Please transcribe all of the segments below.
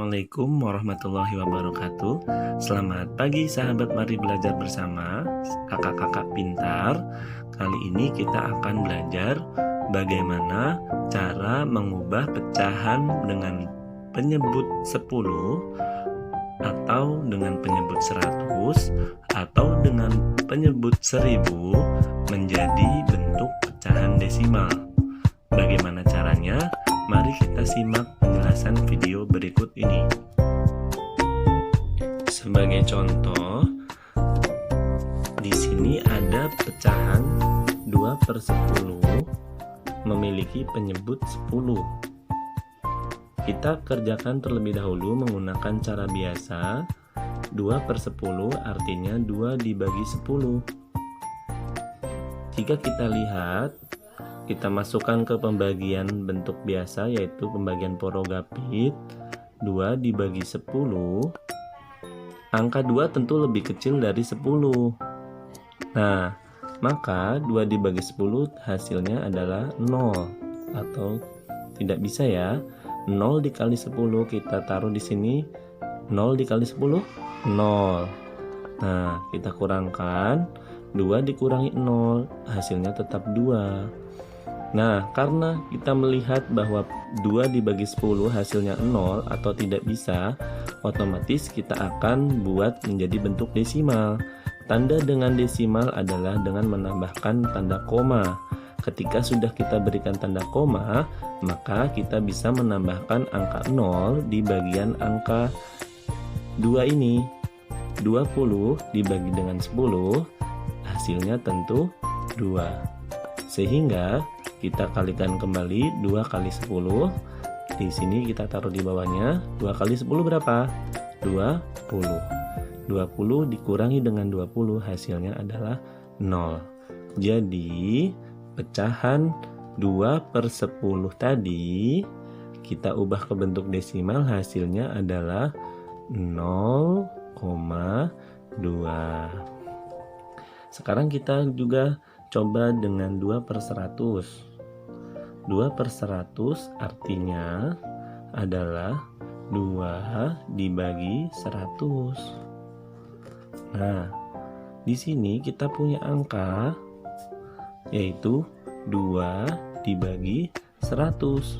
Assalamualaikum warahmatullahi wabarakatuh. Selamat pagi sahabat, mari belajar bersama kakak-kakak pintar. Kali ini kita akan belajar bagaimana cara mengubah pecahan dengan penyebut 10 atau dengan penyebut 100 atau dengan penyebut 1000 menjadi bentuk pecahan desimal. Bagaimana caranya? Mari kita simak penjelasan video berikut ini. Sebagai contoh, di sini ada pecahan 2/10 memiliki penyebut 10. Kita kerjakan terlebih dahulu menggunakan cara biasa. 2/10 artinya 2 dibagi 10. Jika kita lihat, kita masukkan ke pembagian bentuk biasa, yaitu pembagian porogapit. 2 dibagi 10. Angka 2 tentu lebih kecil dari 10. Nah, maka 2 dibagi 10 hasilnya adalah 0. Atau tidak bisa ya. 0 dikali 10 kita taruh di sini. 0 dikali 10, 0. Nah, kita kurangkan. 2 dikurangi 0, hasilnya tetap 2. Nah, karena kita melihat bahwa 2 dibagi 10 hasilnya 0 atau tidak bisa, otomatis kita akan buat menjadi bentuk desimal. Tanda dengan desimal adalah dengan menambahkan tanda koma. Ketika sudah kita berikan tanda koma, maka kita bisa menambahkan angka 0 di bagian angka 2 ini. 20 dibagi dengan 10, hasilnya tentu 2. Sehingga kita kalikan kembali 2 kali 10. Di sini kita taruh di bawahnya. 2 kali 10 berapa? 20. 20 dikurangi dengan 20 hasilnya adalah 0. Jadi pecahan 2/10 tadi kita ubah ke bentuk desimal, hasilnya adalah 0,2. Sekarang kita juga coba dengan 2/100. 2/100 artinya adalah 2 dibagi 100. Nah, di sini kita punya angka yaitu 2 dibagi 100.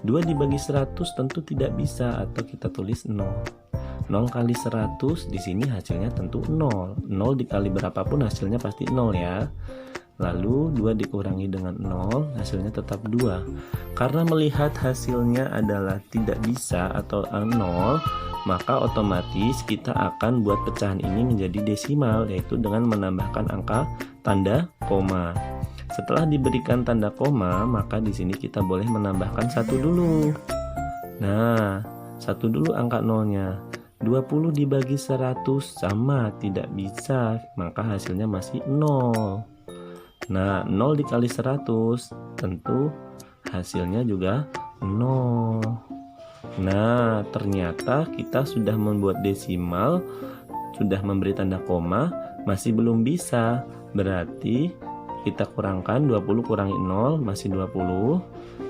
2 dibagi 100 tentu tidak bisa, atau kita tulis 0. 0 kali 100 di sini hasilnya tentu 0. 0 dikali berapapun hasilnya pasti 0 ya. Lalu 2 dikurangi dengan 0, hasilnya tetap 2. Karena melihat hasilnya adalah tidak bisa atau 0, maka otomatis kita akan buat pecahan ini menjadi desimal, yaitu dengan menambahkan angka tanda koma. Setelah diberikan tanda koma, maka di sini kita boleh menambahkan 1 dulu. Nah, 1 dulu angka 0-nya. 20 dibagi 100 sama, tidak bisa, maka hasilnya masih 0. Nah, 0 dikali 100 tentu hasilnya juga 0. Nah, ternyata kita sudah membuat desimal, sudah memberi tanda koma, masih belum bisa. Berarti kita kurangkan 20 kurangi 0 masih 20.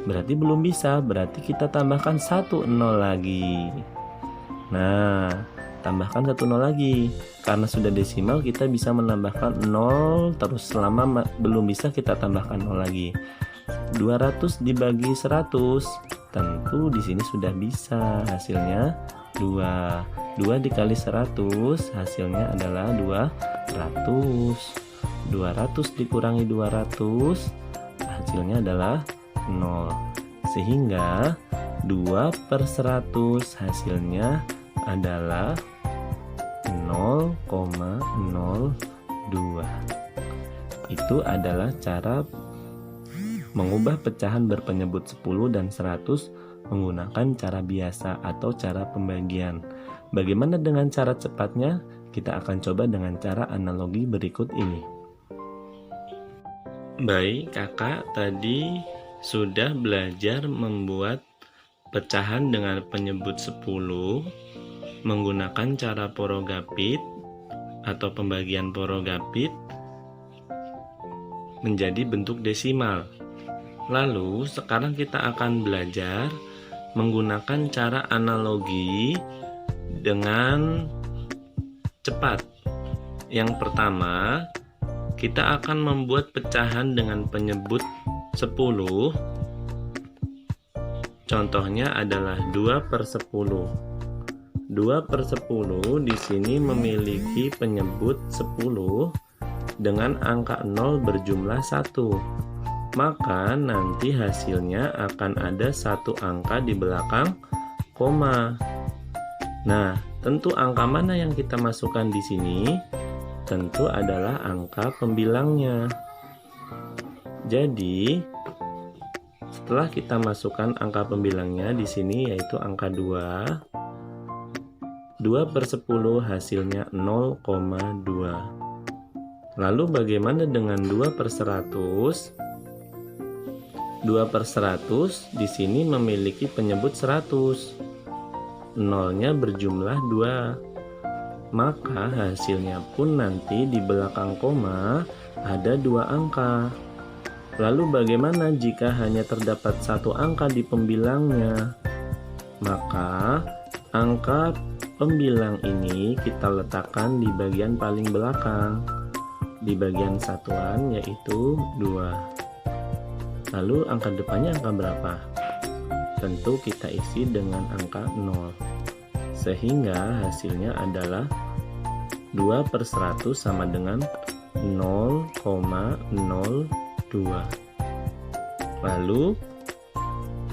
Berarti belum bisa, berarti kita tambahkan 1 0 lagi. Nah, tambahkan 1 0 lagi. Karena sudah desimal, kita bisa menambahkan 0 terus. Selama belum bisa, kita tambahkan 0 lagi. 200 dibagi 100, tentu di sini sudah bisa. Hasilnya 2. 2 dikali 100 hasilnya adalah 200. 200 dikurangi 200 hasilnya adalah 0. Sehingga 2/100 hasilnya adalah 0,02. Itu adalah cara mengubah pecahan berpenyebut 10 dan 100 menggunakan cara biasa atau cara pembagian. Bagaimana dengan cara cepatnya? Kita akan coba dengan cara analogi berikut ini. Baik, kakak tadi sudah belajar membuat pecahan dengan penyebut 10 menggunakan cara porogapit atau pembagian porogapit menjadi bentuk desimal. Lalu sekarang kita akan belajar menggunakan cara analogi dengan cepat. Yang pertama, kita akan membuat pecahan dengan penyebut 10. Contohnya adalah 2/10. 2/10 di sini memiliki penyebut 10 dengan angka 0 berjumlah 1. Maka nanti hasilnya akan ada satu angka di belakang koma. Nah, tentu angka mana yang kita masukkan di sini? Tentu adalah angka pembilangnya. Jadi, setelah kita masukkan angka pembilangnya di sini yaitu angka 2. 2/10 hasilnya 0,2. Lalu bagaimana dengan 2/100? 2/100 di sini memiliki penyebut 100. Nolnya berjumlah 2. Maka hasilnya pun nanti di belakang koma ada 2 angka. Lalu bagaimana jika hanya terdapat 1 angka di pembilangnya? Maka angka pembilang ini kita letakkan di bagian paling belakang, di bagian satuan yaitu 2. Lalu angka depannya angka berapa? Tentu kita isi dengan angka 0. Sehingga hasilnya adalah 2/100 sama dengan 0,02. Lalu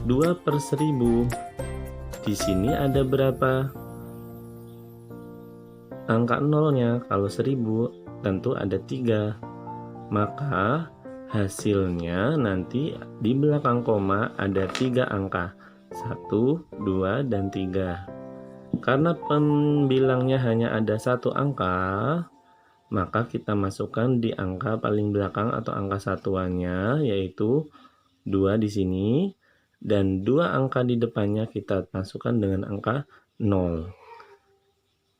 2/1000. Di sini ada berapa angka nolnya? Kalau 1000 tentu ada 3. Maka hasilnya nanti di belakang koma ada 3 angka. 1, 2, dan 3. Karena pembilangnya hanya ada 1 angka, maka kita masukkan di angka paling belakang atau angka satuannya yaitu 2 di sini, dan 2 angka di depannya kita masukkan dengan angka 0.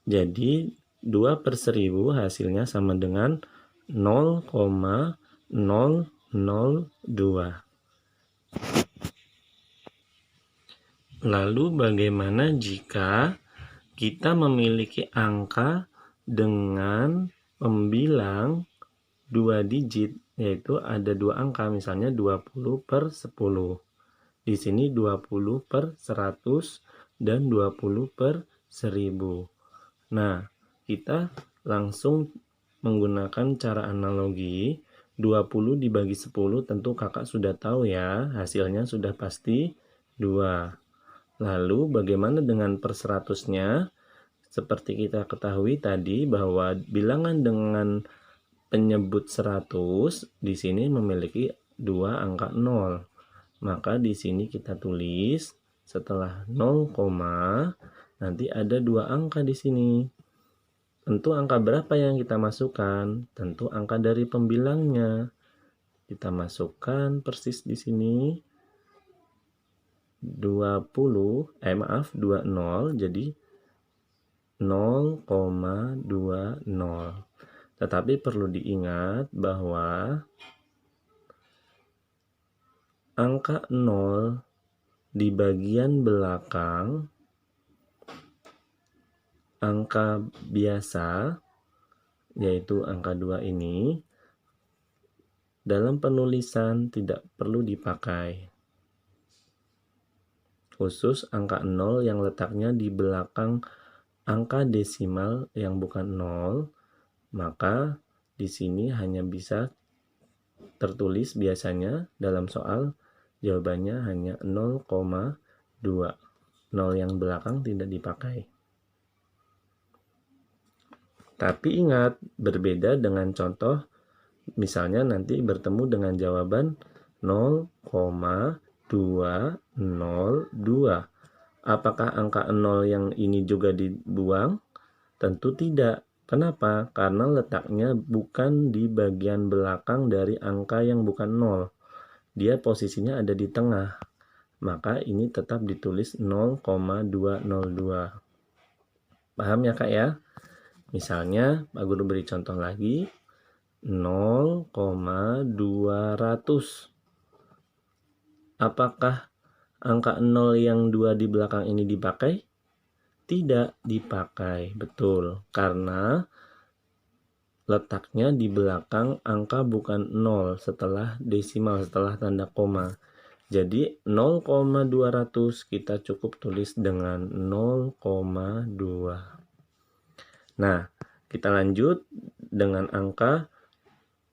Jadi 2/1000 hasilnya sama dengan 0,002. Lalu bagaimana jika kita memiliki angka dengan pembilang 2 digit, yaitu ada 2 angka, misalnya 20/10. Di sini 20/100 dan 20/1000. Nah, kita langsung menggunakan cara analogi. 20 dibagi 10 tentu kakak sudah tahu ya, hasilnya sudah pasti 2. Lalu bagaimana dengan per 100-nya? Seperti kita ketahui tadi bahwa bilangan dengan penyebut 100 di sini memiliki 2 angka 0. Maka di sini kita tulis setelah 0, nanti ada 2 angka di sini. Tentu angka berapa yang kita masukkan? Tentu angka dari pembilangnya. Kita masukkan persis di sini. 20, 20, jadi 0,20. Tetapi perlu diingat bahwa angka 0 di bagian belakang angka biasa, yaitu angka 2 ini, dalam penulisan tidak perlu dipakai. Khusus angka 0 yang letaknya di belakang angka desimal yang bukan 0, maka di sini hanya bisa tertulis biasanya dalam soal jawabannya hanya 0,2. 0 yang belakang tidak dipakai. Tapi ingat, berbeda dengan contoh misalnya nanti bertemu dengan jawaban 0,202. Apakah angka 0 yang ini juga dibuang? Tentu tidak. Kenapa? Karena letaknya bukan di bagian belakang dari angka yang bukan 0. Dia posisinya ada di tengah. Maka ini tetap ditulis 0,202. Paham ya Kak ya? Misalnya, Pak Guru beri contoh lagi. 0,200. Apakah angka 0 yang 2 di belakang ini dipakai? Tidak dipakai, betul. Karena letaknya di belakang angka bukan 0 setelah desimal, setelah tanda koma. Jadi 0,200 kita cukup tulis dengan 0,2. Nah, kita lanjut dengan angka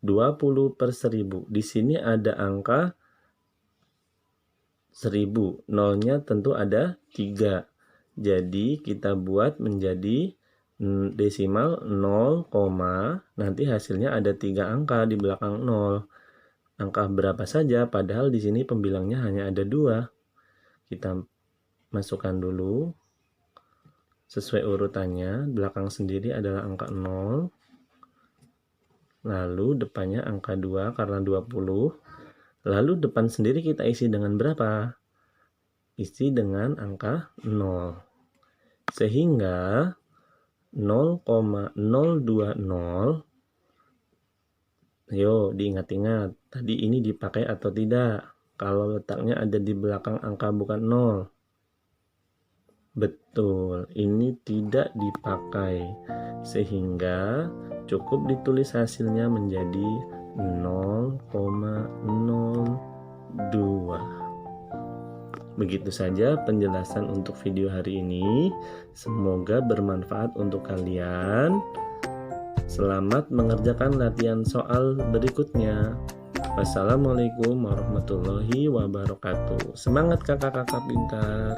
20/1000. Di sini ada angka 1000. Nolnya tentu ada 3. Jadi kita buat menjadi desimal 0, nanti hasilnya ada 3 angka di belakang 0. Angka berapa saja, padahal di sini pembilangnya hanya ada 2. Kita masukkan dulu sesuai urutannya. Belakang sendiri adalah angka 0. Lalu depannya angka 2 karena 20. Lalu depan sendiri kita isi dengan berapa? Isi dengan angka 0. Sehingga 0,020, yo diingat-ingat, tadi ini dipakai atau tidak? Kalau letaknya ada di belakang angka bukan 0. Betul, ini tidak dipakai. Sehingga cukup ditulis hasilnya menjadi 0,02. Begitu saja penjelasan untuk video hari ini. Semoga bermanfaat untuk kalian. Selamat mengerjakan latihan soal berikutnya. Wassalamualaikum warahmatullahi wabarakatuh. Semangat kakak-kakak pintar.